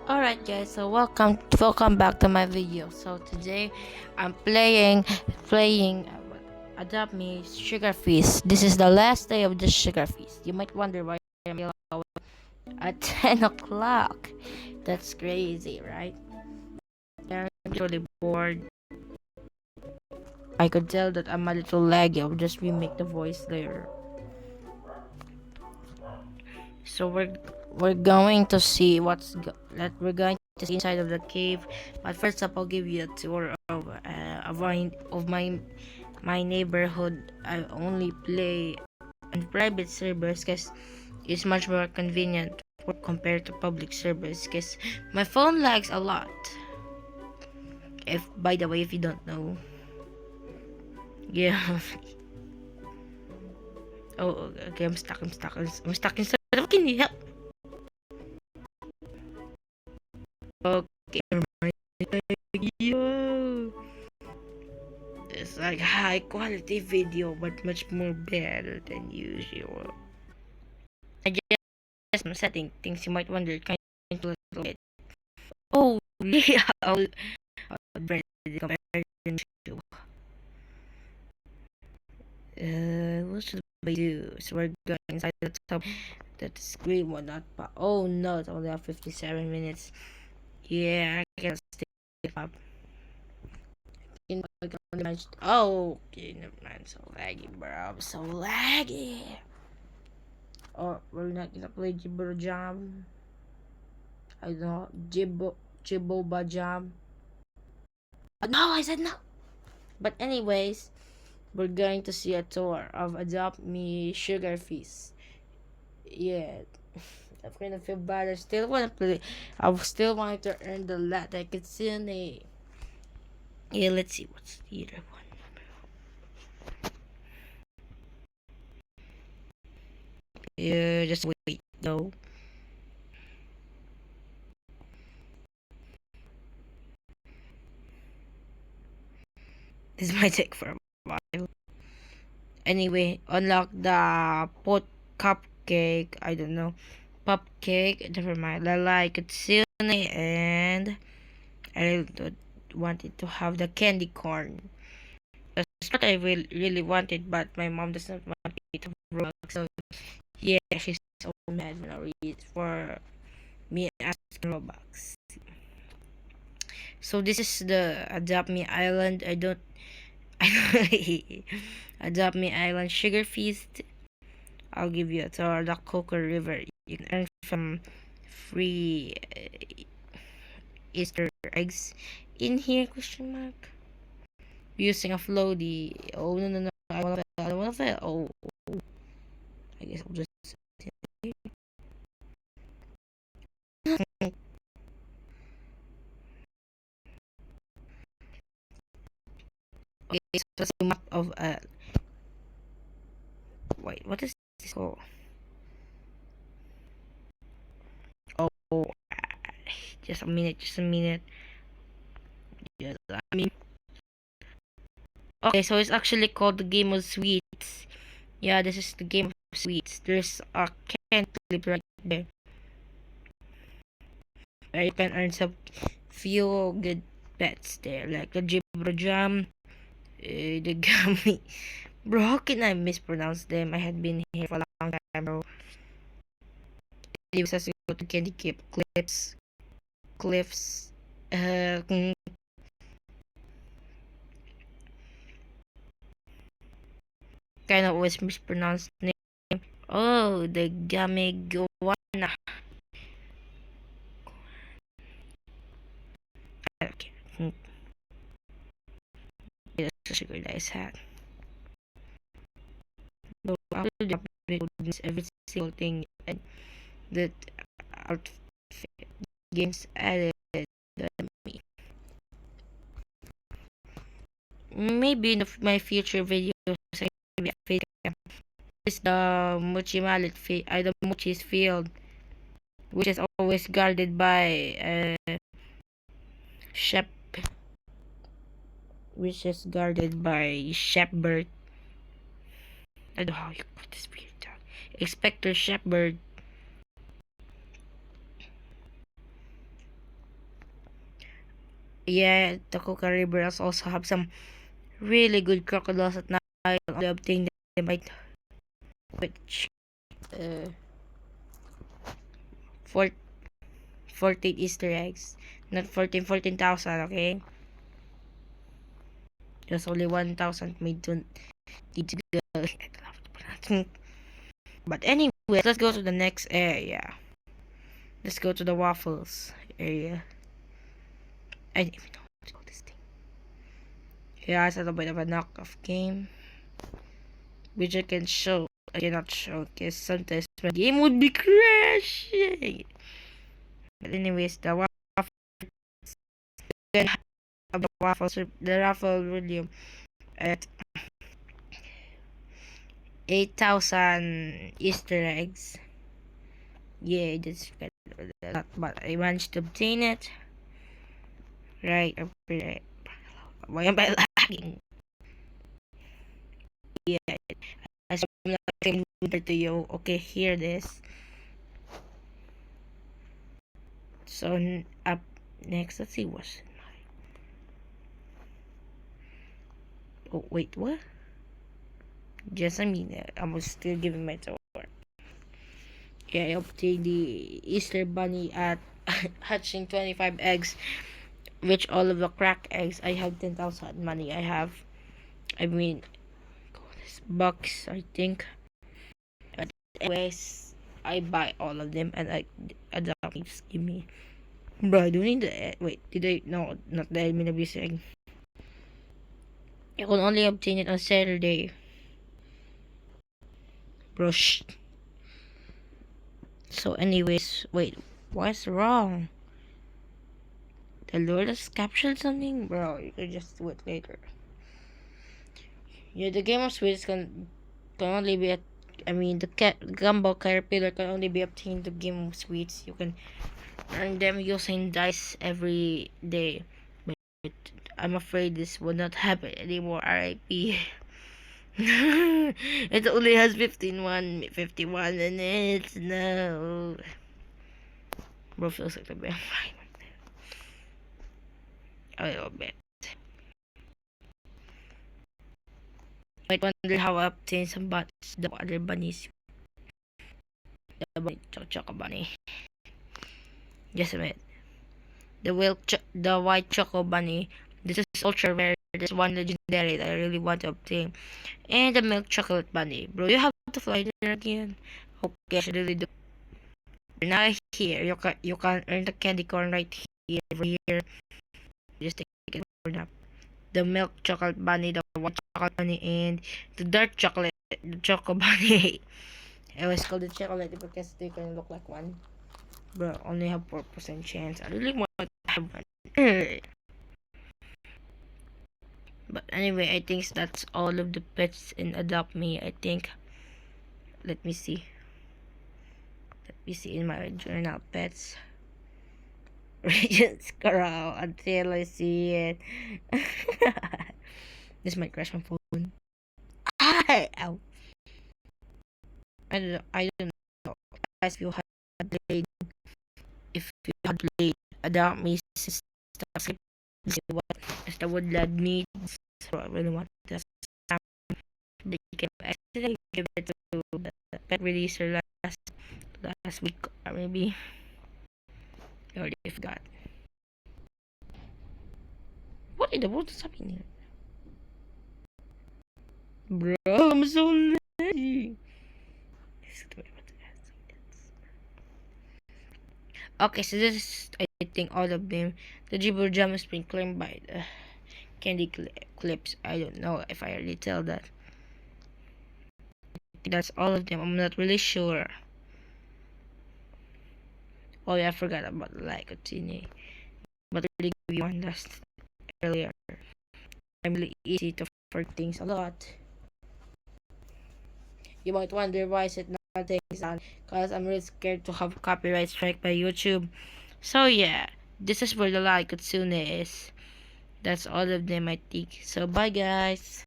Alright guys, so welcome back to my video. So today I'm playing Adopt Me Sugar Feast. This is the last day of the Sugar Feast. You might wonder why I'm at 10 o'clock. That's crazy, right? I'm really bored. I could tell that I'm a little laggy. I'll just remake the voice later. So we're going to see we're going to see inside of the cave. But first up, I'll give you a tour of my neighborhood. I only play on private servers because it's much more convenient compared to public servers. Because my phone lags a lot. If by the way, if you don't know, yeah. Oh, okay. I'm stuck. I'm stuck inside. Can you help? Okay. Yo. It's like high quality video, but much more better than usual. I guess I'm setting things you might wonder kind of a little bit. Oh, yeah, comparison to. What should we do? So we're going inside the top. That screen will not pop. Oh no, it's only at 57 minutes. Yeah, I can stay up. Oh, okay, never mind. So laggy, bro. I'm so laggy. Or we're not gonna play Jibber Jam. I don't know. Jiboba Jam. No, I said no. But anyways, we're going to see a tour of Adopt Me Sugar Feast. Yeah. I'm gonna feel bad. I still wanna play. I still wanted to earn the lat I could see on the. Yeah, let's see what's the other one. Yeah, just wait though. This might take for a while. Anyway, unlock the pot cupcake. I don't know. Cupcake. Never mind. Lala Kitsune and I really wanted to have the candy corn. That's what I really wanted, but my mom doesn't want me to Roblox. So yeah, she's so mad when I read for me asking Roblox. So this is the Adopt Me Island. I don't Adopt Me Island Sugar Feast. I'll give you a tour of the Coca River. You can earn from free Easter eggs in here? Question mark. Using a floaty. Oh no no no! I don't wanna fail. Oh, I guess I'll just. Okay, so that's the map of Wait, what is this called? Oh, just a minute, just a minute. Yes, I mean, okay, so it's actually called the Game of Sweets. Yeah, this is the Game of Sweets. There's a can clip right there. Where you can earn some few good pets there, like the Jibro Jam, the Gummy. Bro, how can I mispronounce them? I had been here for a long time, bro. It was go to Candy Keep Cliffs, uh, kind of always mispronounce name. Oh, the Gamiguana. Okay, that's such a good nice hat. So after the update, every single thing and that outfit games added me. Maybe in my future videos, I maybe a fake is the Mochi Mallet the Mochi's field, which is always guarded by Shep, which is guarded by Shepherd. I don't know how you put this weird dog. Inspector Shepherd. Yeah, the Coca Rivers also have some really good crocodiles at night. Only obtain them by which uh, 4 14 Easter eggs, not 14,000. Okay, there's only 1,000 made to need to go. But anyway, let's go to the next area. Let's go to the waffles area. I don't even know what to call this thing. Yeah, it's a little bit of a knockoff game, which I can show. I cannot show because sometimes my game would be crashing. But anyways, the waffle, the waffles, the raffle volume at 8,000 Easter eggs. Yeah, that's kind of a lot, but I managed to obtain it. Right, right. Why am I lagging? Yeah, I something to you. Okay, hear this. So up next, let's see what's. Oh wait, what? Just I was still giving my tour. Yeah, I obtained the Easter bunny at hatching 25 eggs, which all of the crack eggs I have 10,000 money. I mean, bucks I think. But anyways, I buy all of them and I adopt. Just give me. Bro, I don't need the wait. Did I no? Not the admin abusing. You can only obtain it on Saturday. Bro, shh. So, anyways, wait. What's wrong? The Lord has captured something, bro. You can just do it later. Yeah, the game of sweets can only be. The gumball caterpillar can only be obtained the game of sweets. You can earn them using dice every day. But I'm afraid this will not happen anymore. RIP. It only has 51 in it. No. Bro feels like a vampire. A little bit. Might wonder how I obtain some buttons. The other bunnies. The bunny, Choco bunny. Just a minute. The white choco bunny. This is ultra rare. This one legendary that I really want to obtain. And the milk chocolate bunny. Bro, you have to fly there again. Okay, I should really do. Now here, you can earn the candy corn right here. Over here. Just take it for now. The milk chocolate bunny, the white chocolate bunny, and the dark chocolate, the choco bunny. I always call it chocolate because they can look like one. But only have 4% chance. I really want to have one. But anyway, I think that's all of the pets in Adopt Me. I think. Let me see. Let me see in my journal pets. Just scroll until I see it. This might crash my phone. Ow. I don't know. Guys, if you had played Adopt Me stuff, what is the woodland needs. So I really want this. They can actually give it to the pet releaser last week or maybe. I already forgot. What in the world is happening here? Bro, I'm so lazy. Okay, so this is, I think, all of them. The Jibber Jam has been claimed by the Candy Clips. I don't know if I already tell that. That's all of them. I'm not really sure. Oh yeah, I forgot about the Lycotine. But I really gave you one last earlier. I'm really easy to forget things a lot. You might wonder why is it not things on, because I'm really scared to have copyright strike by YouTube. So yeah, this is where the Lycotsune is. That's all of them I think. So bye guys.